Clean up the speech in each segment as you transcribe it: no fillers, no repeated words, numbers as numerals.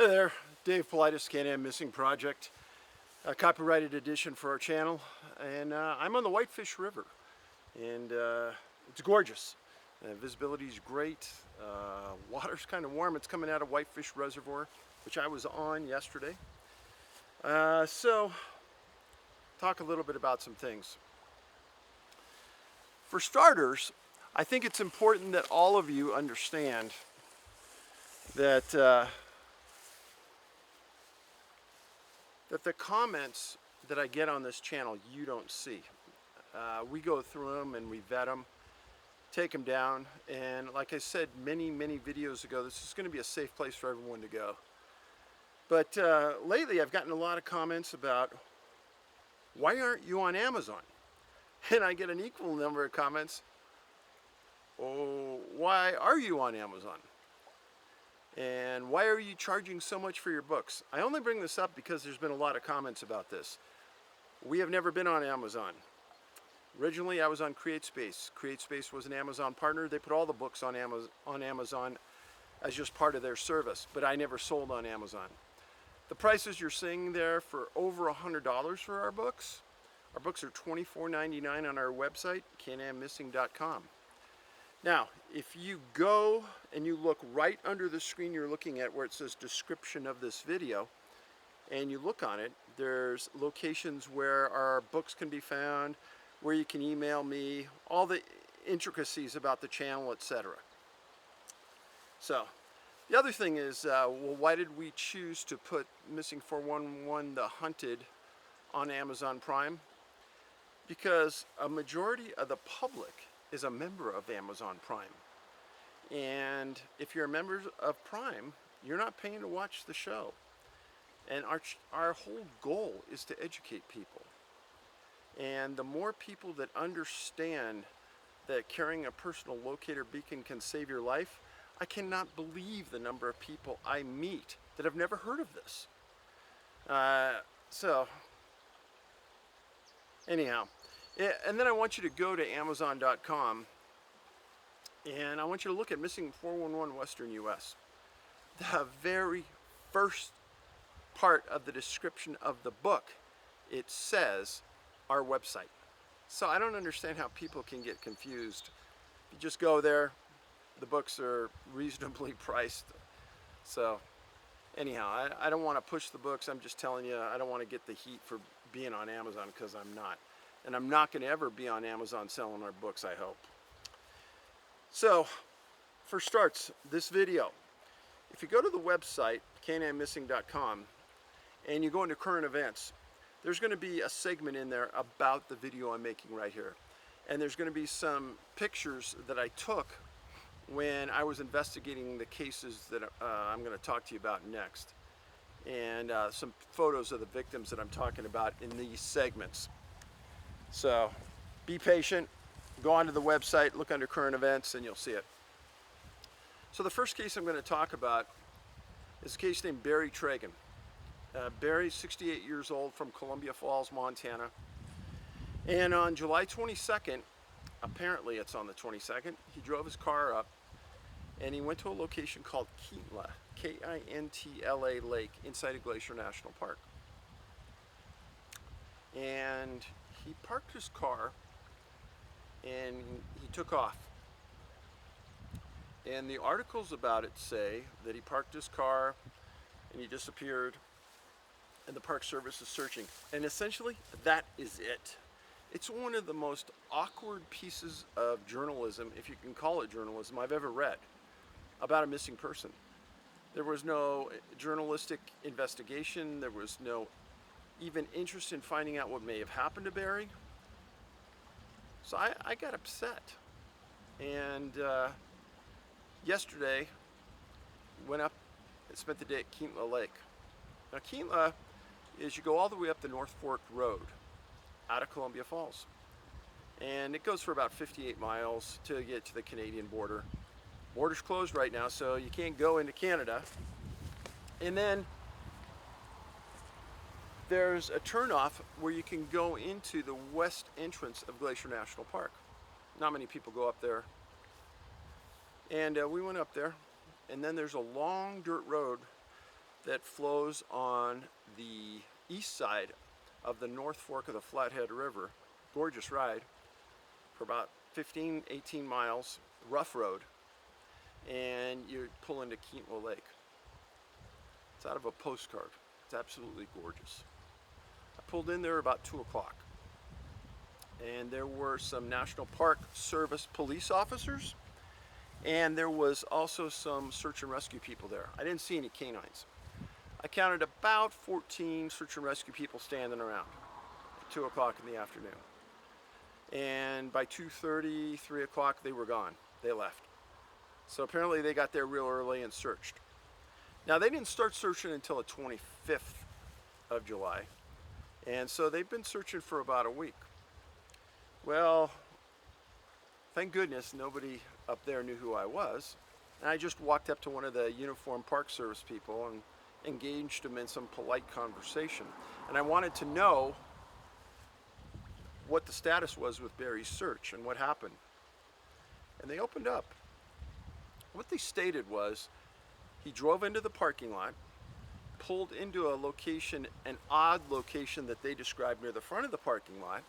Hey there, Dave Politis, Can-Am Missing Project, a copyrighted edition for our channel, and I'm on the Whitefish River, and it's gorgeous. Visibility is great, water's kind of warm. It's coming out of Whitefish Reservoir, which I was on yesterday. So, talk a little bit about some things. For starters, I think it's important that all of you understand that that the comments that I get on this channel you don't see. We go through them and we vet them, take them down, and like I said many videos ago, this is going to be a safe place for everyone to go. But lately I've gotten a lot of comments about, why aren't you on Amazon? And I get an equal number of comments, oh, why are you on Amazon? And why are you charging so much for your books? I only bring this up because there's been a lot of comments about this. We have never been on Amazon. Originally I was on CreateSpace. CreateSpace was an Amazon partner. They put all the books on Amazon as just part of their service, but I never sold on Amazon. The prices you're seeing there for over $100 for our books are $24.99 on our website, canammissing.com. Now, if you go and you look right under the screen you're looking at where it says description of this video, and you look on it, there's locations where our books can be found, where you can email me, all the intricacies about the channel, etc. So, the other thing is, well, why did we choose to put Missing 411 The Hunted on Amazon Prime? Because a majority of the public is a member of Amazon Prime. And if you're a member of Prime, you're not paying to watch the show. And our whole goal is to educate people. And the more people that understand that carrying a personal locator beacon can save your life, I cannot believe the number of people I meet that have never heard of this. So, anyhow. And then I want you to go to Amazon.com and I want you to look at Missing 411 Western US. The very first part of the description of the book, it says our website. So I don't understand how people can get confused. You just go there, the books are reasonably priced. So anyhow, I don't want to push the books. I'm just telling you, I don't want to get the heat for being on Amazon, because I'm not. And I'm not going to ever be on Amazon selling our books, I hope. So, for starts, this video. If you go to the website, canammissing.com, and you go into current events, there's going to be a segment in there about the video I'm making right here. And there's going to be some pictures that I took when I was investigating the cases that I'm going to talk to you about next. And some photos of the victims that I'm talking about in these segments. So, be patient, go onto the website, look under current events, and you'll see it. So the first case I'm going to talk about is a case named Barry Tragen. Barry's 68 years old from Columbia Falls, Montana. And on July 22nd, apparently it's on the 22nd, he drove his car up and he went to a location called Kintla, K-I-N-T-L-A Lake, inside of Glacier National Park. And he parked his car and he took off. And the articles about it say that he parked his car and he disappeared and the Park Service is searching. And essentially, that is it. It's one of the most awkward pieces of journalism, if you can call it journalism, I've ever read about a missing person. There was no journalistic investigation. There was no even interest in finding out what may have happened to Barry. So I got upset. And yesterday, went up and spent the day at Kintla Lake. Now Kintla is, you go all the way up the North Fork Road out of Columbia Falls. And it goes for about 58 miles to get to the Canadian border. Border's closed right now, so you can't go into Canada. And then there's a turnoff where you can go into the west entrance of Glacier National Park. Not many people go up there. And we went up there, and then there's a long dirt road that flows on the east side of the North Fork of the Flathead River. Gorgeous ride for about 15, 18 miles, rough road, and you pull into Kintla Lake. It's out of a postcard. It's absolutely gorgeous. I pulled in there about 2 o'clock, and there were some National Park Service police officers, and there was also some search and rescue people there. I didn't see any canines. I counted about 14 search and rescue people standing around at 2 o'clock in the afternoon. And by 2:30, 3 o'clock, they were gone. They left. So apparently they got there real early and searched. Now they didn't start searching until the 25th of July. And so they've been searching for about a week. Well, thank goodness nobody up there knew who I was. And I just walked up to one of the uniformed Park Service people and engaged him in some polite conversation. And I wanted to know what the status was with Barry's search and what happened. And they opened up. What they stated was he drove into the parking lot, pulled into a location, an odd location that they described near the front of the parking lot,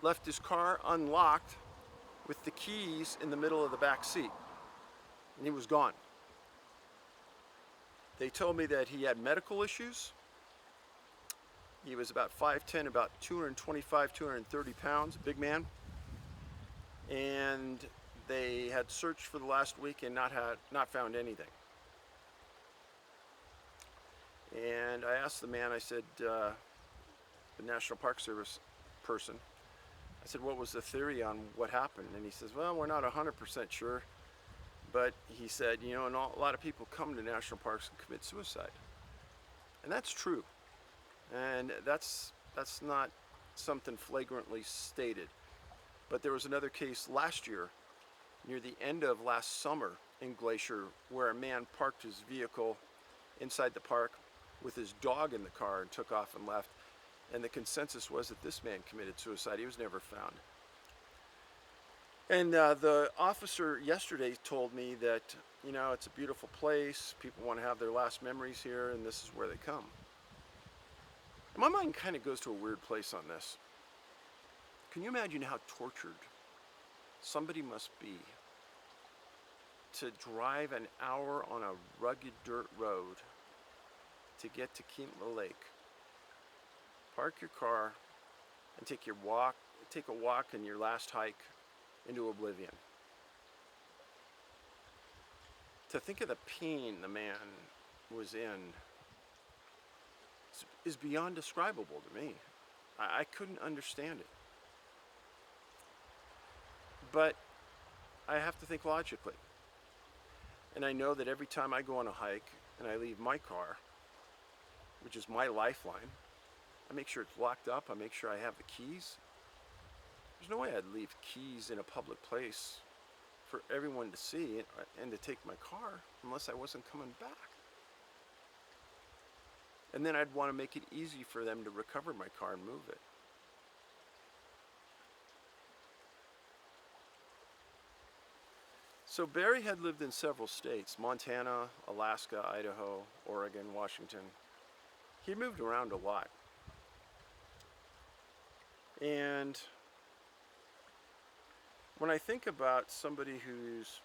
left his car unlocked with the keys in the middle of the back seat, and he was gone. They told me that he had medical issues. He was about 5'10", about 225, 230 pounds, big man. And they had searched for the last week and not found anything. And I asked the man, I said, the National Park Service person, I said, what was the theory on what happened? And he says, well, we're not 100% sure. But he said, you know, and a lot of people come to national parks and commit suicide. And that's true. And that's not something flagrantly stated. But there was another case last year, near the end of last summer in Glacier, where a man parked his vehicle inside the park with his dog in the car and took off and left. And the consensus was that this man committed suicide. He was never found. And the officer yesterday told me that, you know, it's a beautiful place. People want to have their last memories here, and this is where they come. And my mind kind of goes to a weird place on this. Can you imagine how tortured somebody must be to drive an hour on a rugged dirt road to get to Kintla Lake, park your car, and take a walk in your last hike into oblivion? To think of the pain the man was in is beyond describable to me. I couldn't understand it. But I have to think logically. And I know that every time I go on a hike and I leave my car, which is my lifeline, I make sure it's locked up, I make sure I have the keys. There's no way I'd leave keys in a public place for everyone to see and to take my car unless I wasn't coming back. And then I'd want to make it easy for them to recover my car and move it. So Barry had lived in several states: Montana, Alaska, Idaho, Oregon, Washington. He moved around a lot. And when I think about somebody who's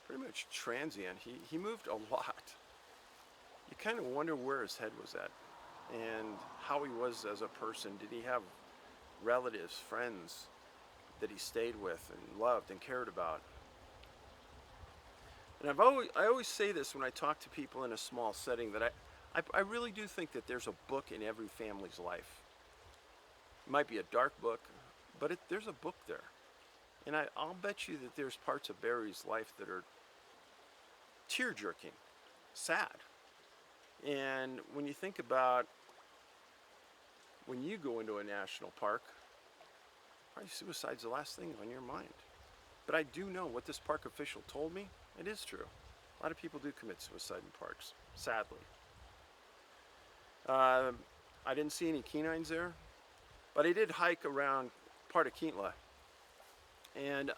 pretty much transient, he moved a lot. You kind of wonder where his head was at and how he was as a person. Did he have relatives, friends that he stayed with and loved and cared about? And I always say this when I talk to people in a small setting, that I really do think that there's a book in every family's life. It might be a dark book, but there's a book there. And I'll bet you that there's parts of Barry's life that are tear-jerking, sad. And when you think about when you go into a national park, probably suicide's the last thing on your mind. But I do know what this park official told me. It is true. A lot of people do commit suicide in parks, sadly. I didn't see any canines there, but I did hike around part of Kintla. And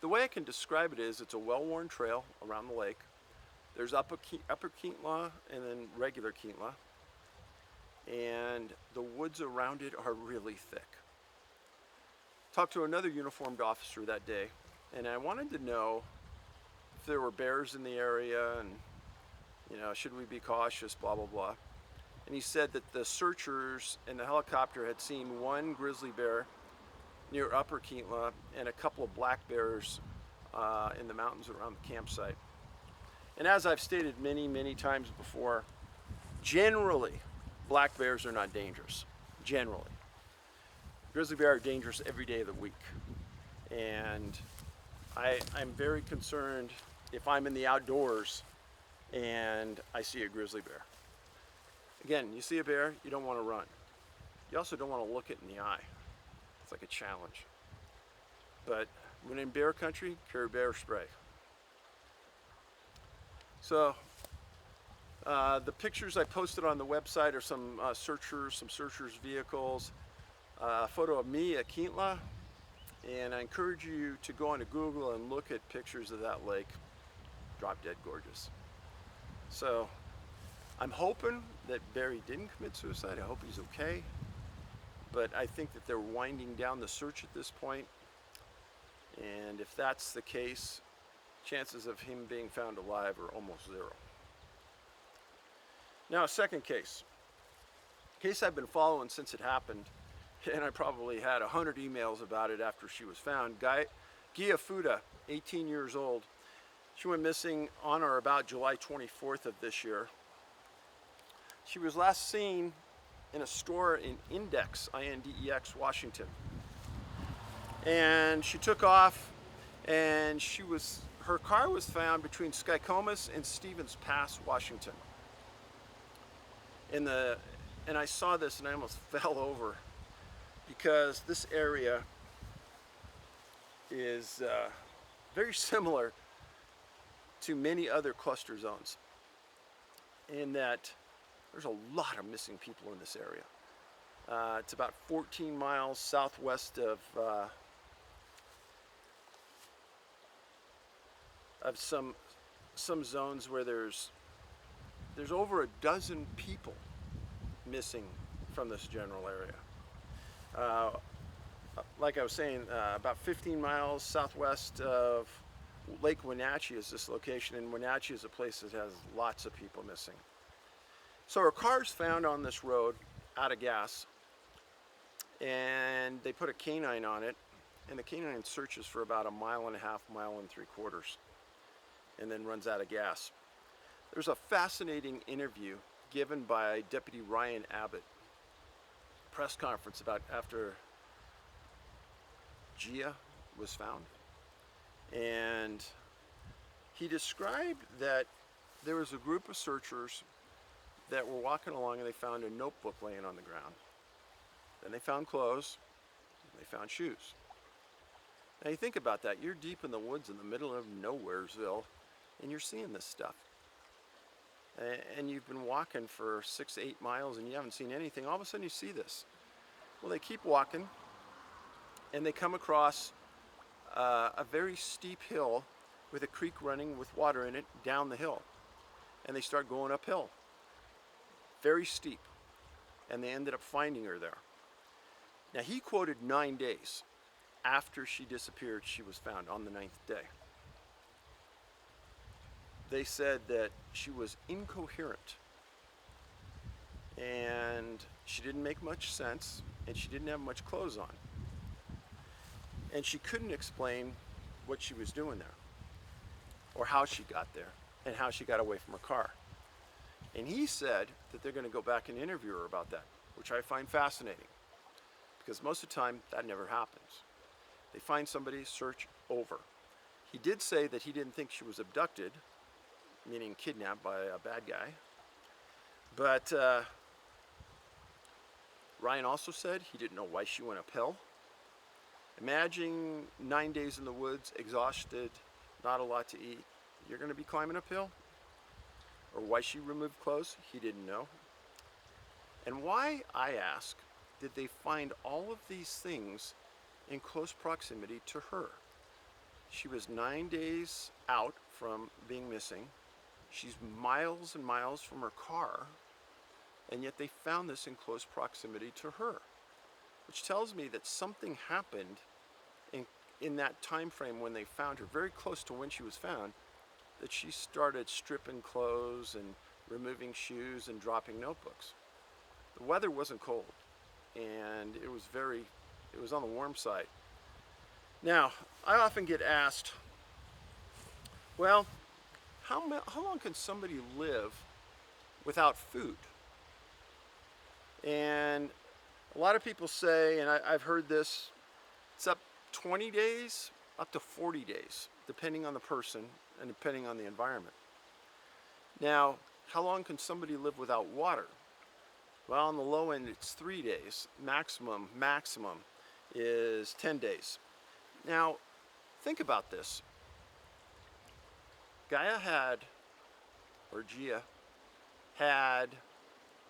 the way I can describe it is, it's a well-worn trail around the lake. There's upper Kintla and then regular Kintla. And the woods around it are really thick. Talked to another uniformed officer that day, and I wanted to know if there were bears in the area and, should we be cautious, blah, blah, blah. And he said that the searchers and the helicopter had seen one grizzly bear near Upper Kintla and a couple of black bears in the mountains around the campsite. And as I've stated many, many times before, generally, black bears are not dangerous. Generally. Grizzly bear are dangerous every day of the week. And I'm very concerned if I'm in the outdoors and I see a grizzly bear. Again, you see a bear, you don't want to run. You also don't want to look it in the eye. It's like a challenge. But when in bear country, carry bear spray. So the pictures I posted on the website are some searchers' vehicles, a photo of me at Kintla, and I encourage you to go onto Google and look at pictures of that lake. Drop dead gorgeous. So I'm hoping that Barry didn't commit suicide. I hope he's okay. But I think that they're winding down the search at this point. And if that's the case, chances of him being found alive are almost zero. Now, a second case. Case I've been following since it happened, and I probably had 100 emails about it after she was found. Gia Fuda, 18 years old. She went missing on or about July 24th of this year. She was last seen in a store in Index, I-N-D-E-X, Washington. And she took off, and her car was found between Skycomas and Stevens Pass, Washington. And I saw this and I almost fell over because this area is very similar to many other cluster zones in that there's a lot of missing people in this area. It's about 14 miles southwest of some zones where there's over a dozen people missing from this general area. Like I was saying, about 15 miles southwest of Lake Wenatchee is this location, and Wenatchee is a place that has lots of people missing. So her car's found on this road out of gas, and they put a canine on it, and the canine searches for about 1.5 miles, 1.75 miles, and then runs out of gas. There's a fascinating interview given by Deputy Ryan Abbott, press conference after Gia was found. And he described that there was a group of searchers that were walking along and they found a notebook laying on the ground. Then they found clothes, and they found shoes. Now you think about that, you're deep in the woods in the middle of Nowheresville and you're seeing this stuff. And you've been walking for 6 to 8 miles and you haven't seen anything. All of a sudden you see this. Well, they keep walking and they come across a very steep hill with a creek running with water in it down the hill. And they start going uphill. Very steep. And they ended up finding her there. Now he quoted 9 days after she disappeared, she was found on the 9th day. They said that she was incoherent and she didn't make much sense and she didn't have much clothes on. And she couldn't explain what she was doing there or how she got there and how she got away from her car. And he said that they're going to go back and interview her about that, which I find fascinating because most of the time that never happens. They find somebody, search over. He did say that he didn't think she was abducted, meaning kidnapped by a bad guy. But Ryan also said he didn't know why she went uphill. Imagine 9 days in the woods, exhausted, not a lot to eat. You're going to be climbing uphill? Or why she removed clothes? He didn't know. And why, I ask, did they find all of these things in close proximity to her? She was 9 days out from being missing. She's miles and miles from her car, and yet they found this in close proximity to her, which tells me that something happened in that time frame when they found her, very close to when she was found, that she started stripping clothes and removing shoes and dropping notebooks. The weather wasn't cold, and it was on the warm side. Now, I often get asked, well, how long can somebody live without food? And a lot of people say, and I've heard this, it's up 20 days, up to 40 days, depending on the person and depending on the environment. Now, how long can somebody live without water? Well, on the low end, it's 3 days. Maximum is 10 days. Now, think about this. Gia had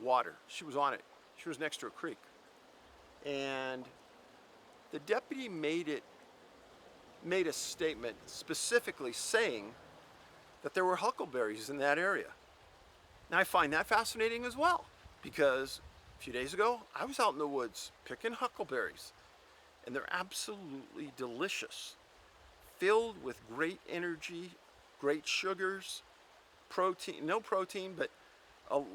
water. She was on it. She was next to a creek. And the deputy made a statement specifically saying that there were huckleberries in that area. Now, I find that fascinating as well, because a few days ago, I was out in the woods picking huckleberries, and they're absolutely delicious, filled with great energy, great sugars, protein, no protein, but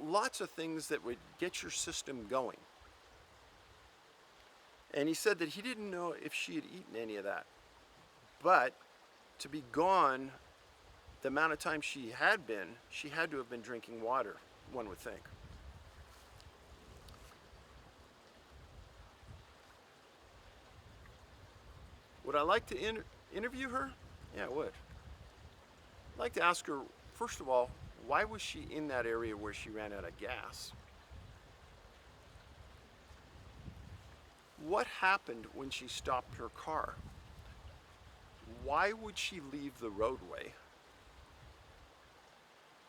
lots of things that would get your system going. And he said that he didn't know if she had eaten any of that. But to be gone the amount of time she had to have been drinking water, one would think. Would I like to interview her? Yeah, I would. I'd like to ask her, first of all, why was she in that area where she ran out of gas? What happened when she stopped her car? Why would she leave the roadway?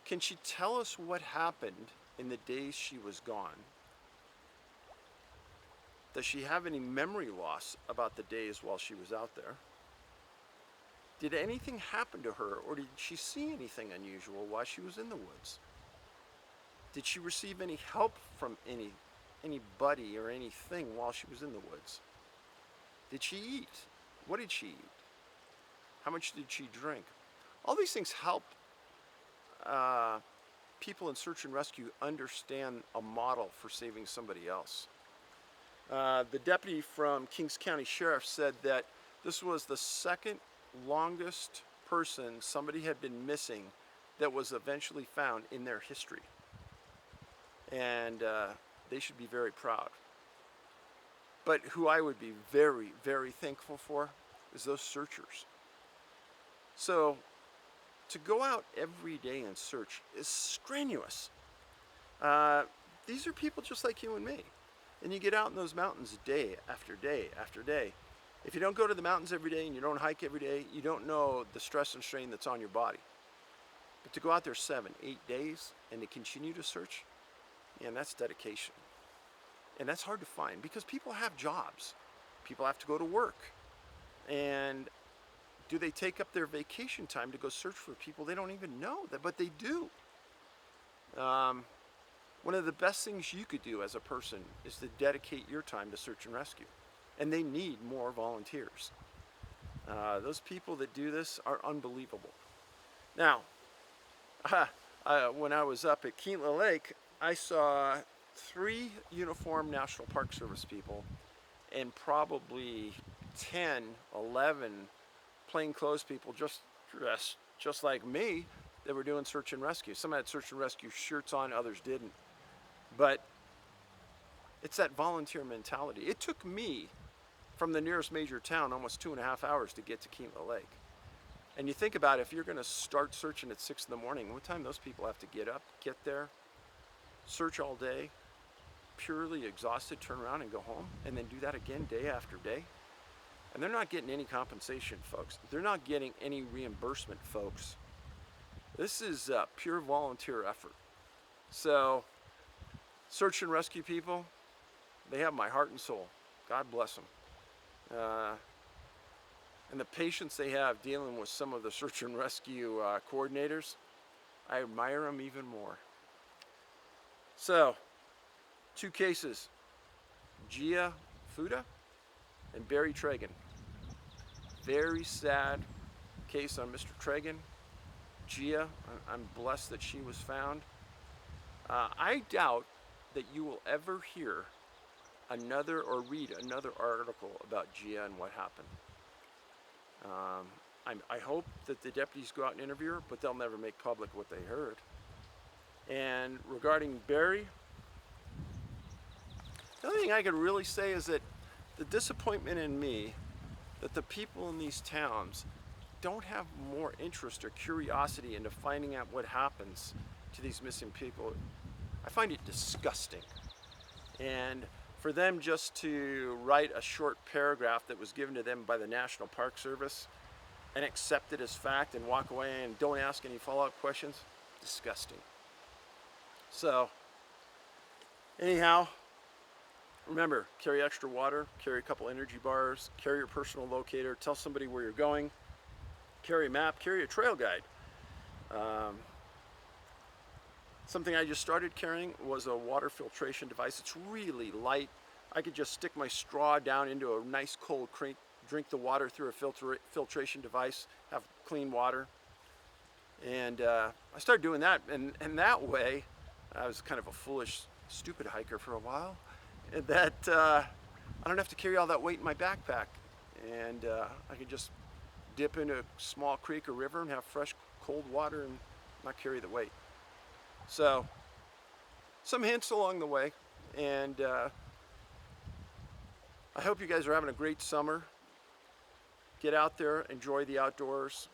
Can she tell us what happened in the days she was gone? Does she have any memory loss about the days while she was out there? Did anything happen to her, or did she see anything unusual while she was in the woods? Did she receive any help from anybody or anything while she was in the woods? Did she eat? What did she eat? How much did she drink? All these things help people in search and rescue understand a model for saving somebody else. The deputy from Kings County Sheriff said that this was the second longest person somebody had been missing that was eventually found in their history. And they should be very proud. But who I would be very, very thankful for is those searchers. So to go out every day and search is strenuous. These are people just like you and me. And you get out in those mountains day after day after day. If you don't go to the mountains every day and you don't hike every day, you don't know the stress and strain that's on your body. But to go out there 7, 8 days and to continue to search, man, that's dedication. And that's hard to find because people have jobs. People have to go to work. And do they take up their vacation time to go search for people they don't even know, but they do. One of the best things you could do as a person is to dedicate your time to search and rescue. And they need more volunteers. Those people that do this are unbelievable. Now, when I was up at Keatla Lake, I saw 3 uniformed National Park Service people and probably 10, 11 plainclothes people just like me that were doing search and rescue. Some had search and rescue shirts on, others didn't. But it's that volunteer mentality. It took me from the nearest major town almost 2.5 hours to get to Keatla Lake. And you think about it, if you're going to start searching at 6 in the morning, what time those people have to get up, get there, search all day, purely exhausted, turn around and go home, and then do that again day after day? And they're not getting any compensation, folks. They're not getting any reimbursement, folks. This is a pure volunteer effort. So, search and rescue people, they have my heart and soul. God bless them. And the patience they have dealing with some of the search and rescue coordinators, I admire them even more. So, 2 cases, Gia Fuda and Barry Tragen. Very sad case on Mr. Tragen. Gia, I'm blessed that she was found. I doubt that you will ever hear another or read another article about Gia and what happened. I hope that the deputies go out and interview her, but they'll never make public what they heard. And regarding Barry, the only thing I could really say is that the disappointment in me that the people in these towns don't have more interest or curiosity into finding out what happens to these missing people. I find it disgusting. And for them just to write a short paragraph that was given to them by the National Park Service and accept it as fact and walk away and don't ask any follow-up questions, disgusting. So, anyhow, remember, carry extra water, carry a couple energy bars, carry your personal locator, tell somebody where you're going, carry a map, carry a trail guide. Something I just started carrying was a water filtration device. It's really light. I could just stick my straw down into a nice cold creek, drink the water through a filtration device, have clean water. And I started doing that, and that way, I was kind of a foolish, stupid hiker for a while, that I don't have to carry all that weight in my backpack. And I can just dip into a small creek or river and have fresh, cold water and not carry the weight. So, some hints along the way, and I hope you guys are having a great summer. Get out there, enjoy the outdoors.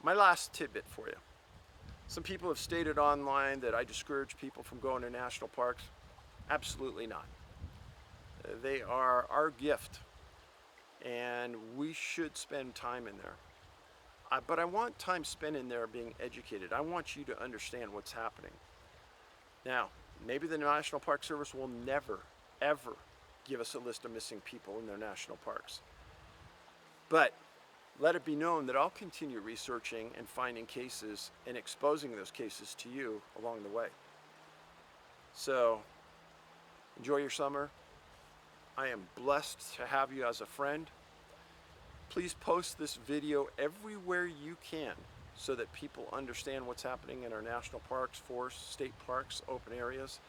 My last tidbit for you. Some people have stated online that I discourage people from going to national parks. Absolutely not. They are our gift, and we should spend time in there. But I want time spent in there being educated. I want you to understand what's happening. Now, maybe the National Park Service will never, ever give us a list of missing people in their national parks. But let it be known that I'll continue researching and finding cases and exposing those cases to you along the way. So, enjoy your summer. I am blessed to have you as a friend. Please post this video everywhere you can so that people understand what's happening in our national parks, forests, state parks, open areas,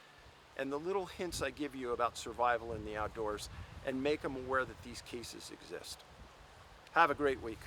and the little hints I give you about survival in the outdoors, and make them aware that these cases exist. Have a great week.